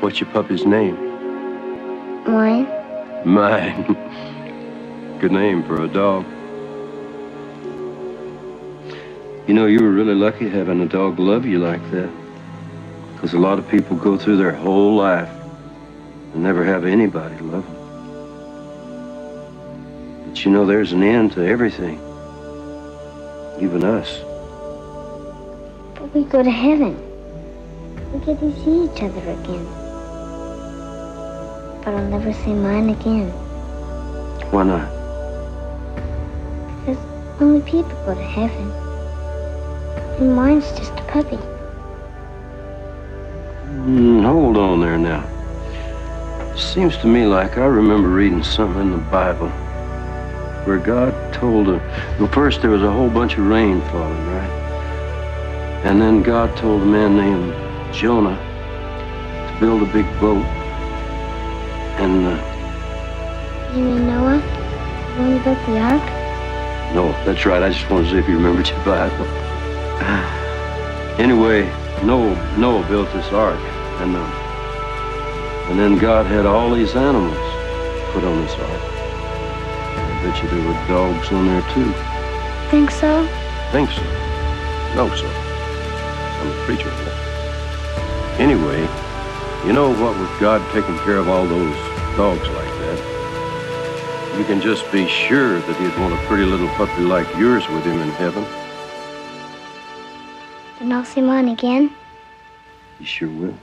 What's your puppy's name? Mine? Mine. Good name for a dog. You know, you were really lucky having a dog love you like that. Because a lot of people go through their whole life and never have anybody love them. But you know, there's an end to everything. Even us. But we go to heaven. We get to see each other again. But I'll never see mine again. Why not? Because only people go to heaven. And mine's just a puppy. Hold on there now. Seems to me like I remember reading something in the Bible where God told him, well, first there was a whole bunch of rain falling, right? And then God told a man named Jonah to build a big boat. And, You mean Noah? The one who built the ark? No, that's right. I just wanted to see if you remembered your Bible. Anyway, Noah built this ark, and then God had all these animals put on this ark. I bet you there were dogs on there too. Think so? Think so? No, sir. I'm a preacher. Anyway, you know what, with God taking care of all those dogs like that, you can just be sure that he'd want a pretty little puppy like yours with him in heaven. Then I'll see mine again. He sure will.